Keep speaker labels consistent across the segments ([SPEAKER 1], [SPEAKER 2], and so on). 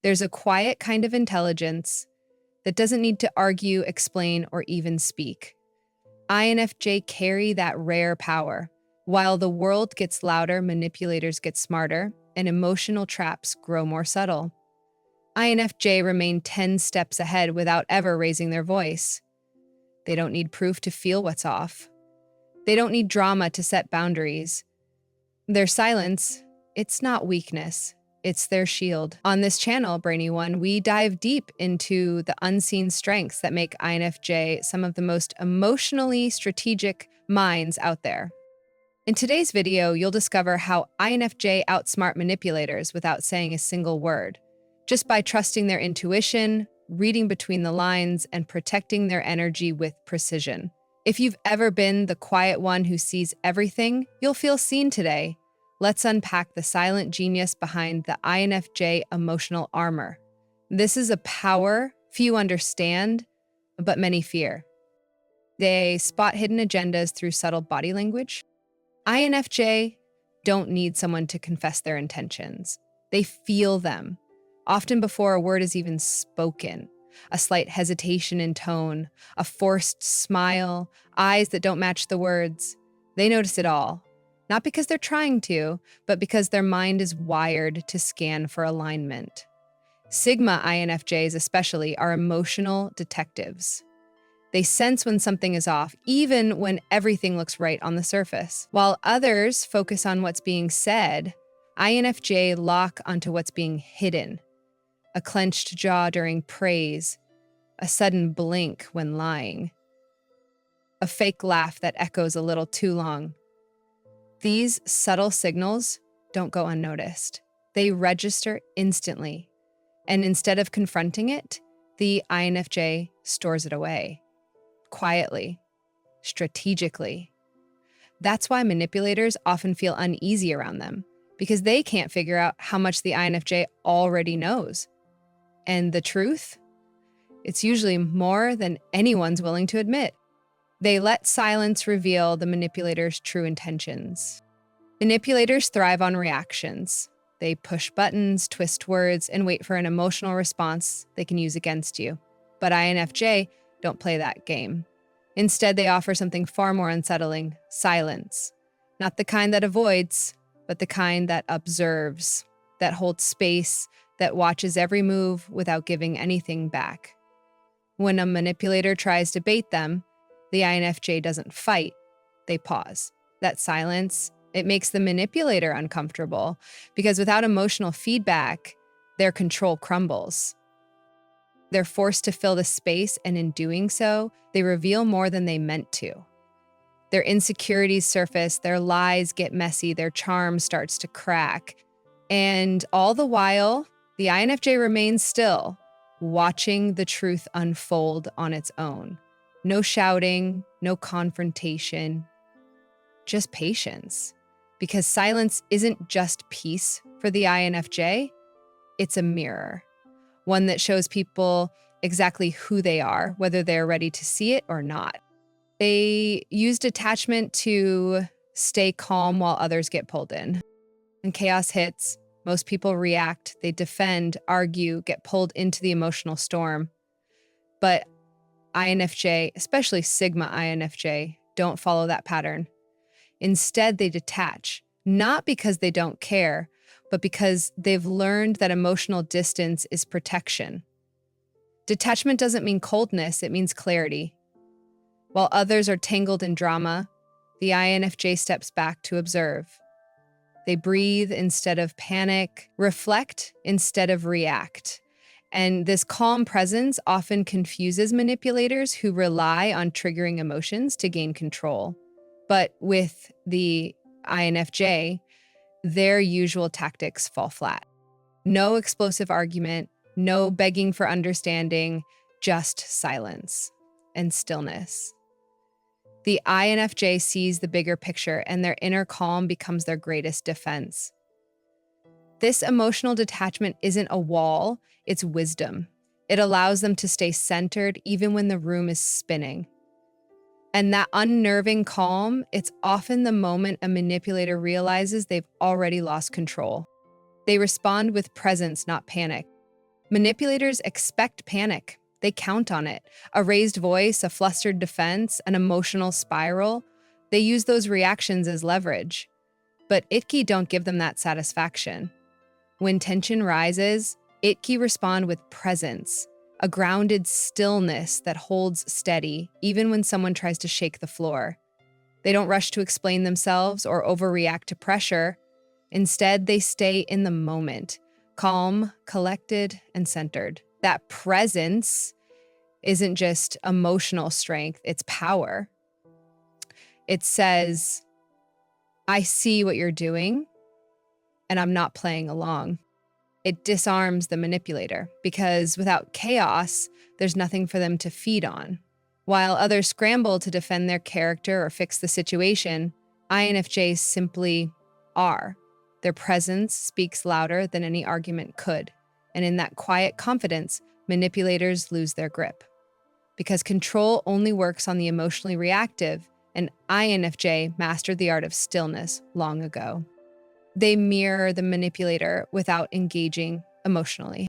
[SPEAKER 1] There's a quiet kind of intelligence that doesn't need to argue, explain, or even speak. INFJ carry that rare power. While the world gets louder, manipulators get smarter, and emotional traps grow more subtle. INFJ remain 10 steps ahead without ever raising their voice. They don't need proof to feel what's off. They don't need drama to set boundaries. Their silence, it's not weakness. It's their shield. On this channel, Brainy One, we dive deep into the unseen strengths that make INFJ some of the most emotionally strategic minds out there. In today's video, you'll discover how INFJ outsmart manipulators without saying a single word, just by trusting their intuition, reading between the lines, and protecting their energy with precision. If you've ever been the quiet one who sees everything, you'll feel seen today. Let's unpack the silent genius behind the INFJ emotional armor. This is a power few understand, but many fear. They spot hidden agendas through subtle body language. INFJ don't need someone to confess their intentions. They feel them, often before a word is even spoken. A slight hesitation in tone, a forced smile, eyes that don't match the words. They notice it all. Not because they're trying to, but because their mind is wired to scan for alignment. Sigma INFJs especially are emotional detectives. They sense when something is off, even when everything looks right on the surface. While others focus on what's being said, INFJ lock onto what's being hidden. A clenched jaw during praise, a sudden blink when lying, a fake laugh that echoes a little too long. These subtle signals don't go unnoticed. They register instantly. And instead of confronting it, the INFJ stores it away. Quietly, strategically. That's why manipulators often feel uneasy around them, because they can't figure out how much the INFJ already knows. And the truth? It's usually more than anyone's willing to admit. They let silence reveal the manipulator's true intentions. Manipulators thrive on reactions. They push buttons, twist words, and wait for an emotional response they can use against you. But INFJ don't play that game. Instead, they offer something far more unsettling: silence. Not the kind that avoids, but the kind that observes, that holds space, that watches every move without giving anything back. When a manipulator tries to bait them, the INFJ doesn't fight, they pause. That silence, it makes the manipulator uncomfortable, because without emotional feedback, their control crumbles. They're forced to fill the space, and in doing so, they reveal more than they meant to. Their insecurities surface, their lies get messy, their charm starts to crack. And all the while, the INFJ remains still, watching the truth unfold on its own. No shouting, no confrontation, just patience. Because silence isn't just peace for the INFJ, it's a mirror. One that shows people exactly who they are, whether they're ready to see it or not. They use detachment to stay calm while others get pulled in. When chaos hits, most people react, they defend, argue, get pulled into the emotional storm. But INFJ, especially Sigma INFJ, don't follow that pattern. Instead, they detach, not because they don't care, but because they've learned that emotional distance is protection. Detachment doesn't mean coldness, it means clarity. While others are tangled in drama, the INFJ steps back to observe. They breathe instead of panic, reflect instead of react. And this calm presence often confuses manipulators who rely on triggering emotions to gain control. But with the INFJ, their usual tactics fall flat. No explosive argument, no begging for understanding, just silence and stillness. The INFJ sees the bigger picture, and their inner calm becomes their greatest defense. This emotional detachment isn't a wall, it's wisdom. It allows them to stay centered even when the room is spinning. And that unnerving calm, it's often the moment a manipulator realizes they've already lost control. They respond with presence, not panic. Manipulators expect panic. They count on it. A raised voice, a flustered defense, an emotional spiral. They use those reactions as leverage. But ITKI don't give them that satisfaction. When tension rises, ITKI respond with presence, a grounded stillness that holds steady even when someone tries to shake the floor. They don't rush to explain themselves or overreact to pressure. Instead, they stay in the moment, calm, collected, and centered. That presence isn't just emotional strength, it's power. It says, I see what you're doing, and I'm not playing along. It disarms the manipulator because without chaos, there's nothing for them to feed on. While others scramble to defend their character or fix the situation, INFJs simply are. Their presence speaks louder than any argument could. And in that quiet confidence, manipulators lose their grip. Because control only works on the emotionally reactive, and INFJ mastered the art of stillness long ago. They mirror the manipulator without engaging emotionally.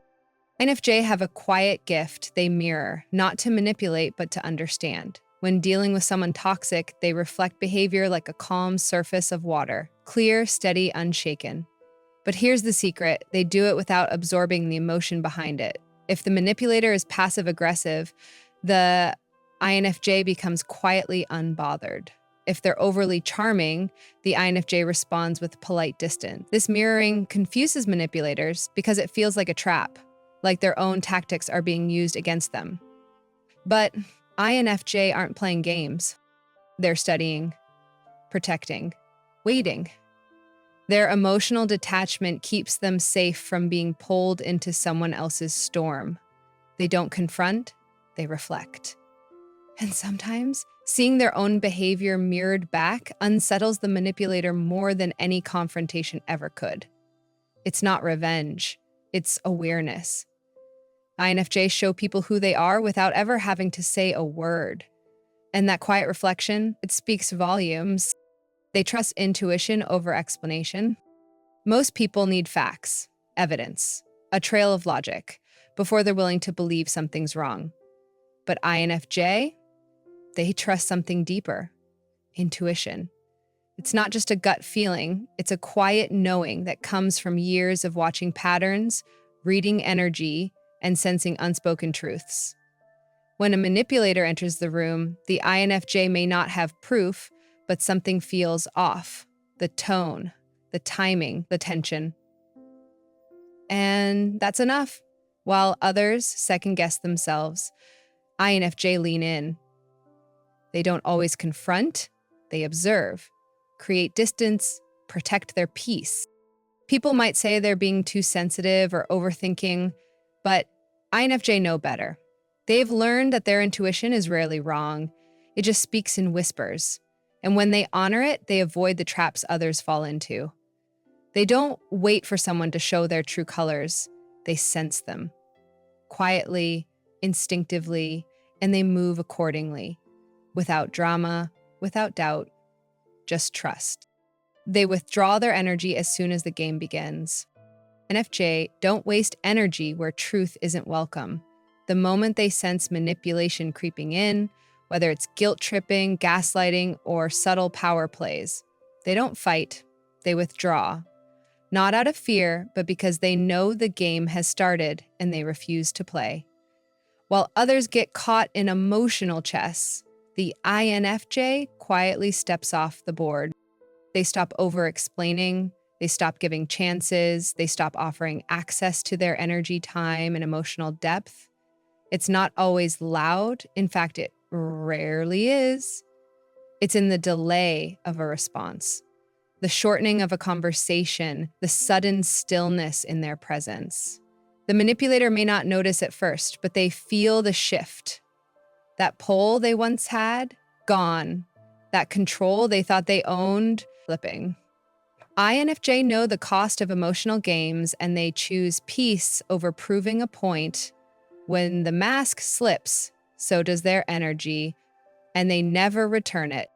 [SPEAKER 1] INFJ have a quiet gift they mirror, not to manipulate, but to understand. When dealing with someone toxic, they reflect behavior like a calm surface of water, clear, steady, unshaken. But here's the secret, they do it without absorbing the emotion behind it. If the manipulator is passive-aggressive, the INFJ becomes quietly unbothered. If they're overly charming, the INFJ responds with polite distance. This mirroring confuses manipulators because it feels like a trap, like their own tactics are being used against them. But INFJ aren't playing games. They're studying, protecting, waiting. Their emotional detachment keeps them safe from being pulled into someone else's storm. They don't confront, they reflect. And sometimes, seeing their own behavior mirrored back unsettles the manipulator more than any confrontation ever could. It's not revenge, it's awareness. INFJs show people who they are without ever having to say a word. And that quiet reflection, it speaks volumes. They trust intuition over explanation. Most people need facts, evidence, a trail of logic, before they're willing to believe something's wrong. But INFJ, they trust something deeper, intuition. It's not just a gut feeling, it's a quiet knowing that comes from years of watching patterns, reading energy, and sensing unspoken truths. When a manipulator enters the room, the INFJ may not have proof, but something feels off. The tone, the timing, the tension. And that's enough. While others second-guess themselves, INFJ lean in. They don't always confront, they observe, create distance, protect their peace. People might say they're being too sensitive or overthinking, but INFJ know better. They've learned that their intuition is rarely wrong. It just speaks in whispers. And when they honor it, they avoid the traps others fall into. They don't wait for someone to show their true colors. They sense them. Quietly, instinctively, and they move accordingly. Without drama, without doubt, just trust. They withdraw their energy as soon as the game begins. INFJ don't waste energy where truth isn't welcome. The moment they sense manipulation creeping in, whether it's guilt-tripping, gaslighting, or subtle power plays, they don't fight, they withdraw. Not out of fear, but because they know the game has started and they refuse to play. While others get caught in emotional chess, the INFJ quietly steps off the board. They stop over-explaining, they stop giving chances, they stop offering access to their energy, time, and emotional depth. It's not always loud. In fact, it rarely is. It's in the delay of a response, the shortening of a conversation, the sudden stillness in their presence. The manipulator may not notice at first, but they feel the shift. That pull they once had, gone. That control they thought they owned, flipping. INFJ know the cost of emotional games, and they choose peace over proving a point. When the mask slips, so does their energy, and they never return it.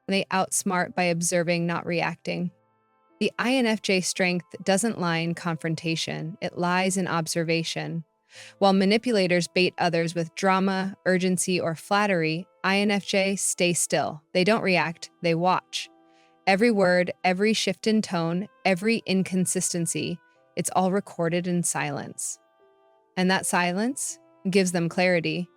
[SPEAKER 1] They outsmart by observing, not reacting. The INFJ strength doesn't lie in confrontation, it lies in observation. While manipulators bait others with drama, urgency, or flattery, INFJ stay still. They don't react, they watch. Every word, every shift in tone, every inconsistency, it's all recorded in silence. And that silence gives them clarity.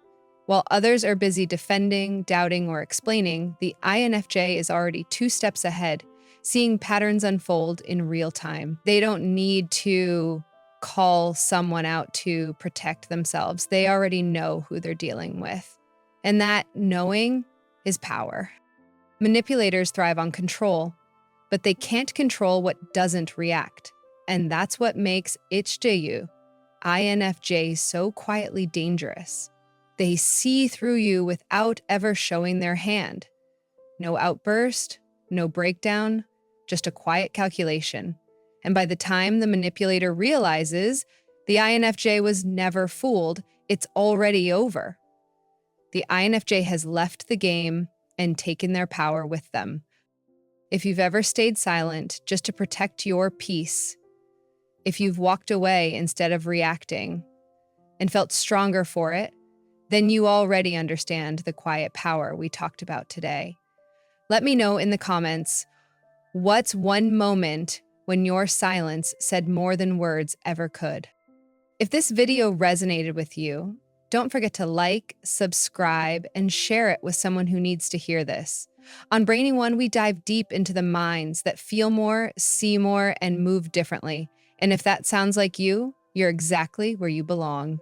[SPEAKER 1] While others are busy defending, doubting, or explaining, the INFJ is already 2 steps ahead, seeing patterns unfold in real time. They don't need to call someone out to protect themselves. They already know who they're dealing with. And that knowing is power. Manipulators thrive on control, but they can't control what doesn't react. And that's what makes INFJ INFJ so quietly dangerous. They see through you without ever showing their hand. No outburst, no breakdown, just a quiet calculation. And by the time the manipulator realizes the INFJ was never fooled, it's already over. The INFJ has left the game and taken their power with them. If you've ever stayed silent just to protect your peace, if you've walked away instead of reacting and felt stronger for it, then you already understand the quiet power we talked about today. Let me know in the comments, what's one moment when your silence said more than words ever could? If this video resonated with you, don't forget to like, subscribe, and share it with someone who needs to hear this. On Brainy One, we dive deep into the minds that feel more, see more, and move differently. And if that sounds like you, you're exactly where you belong.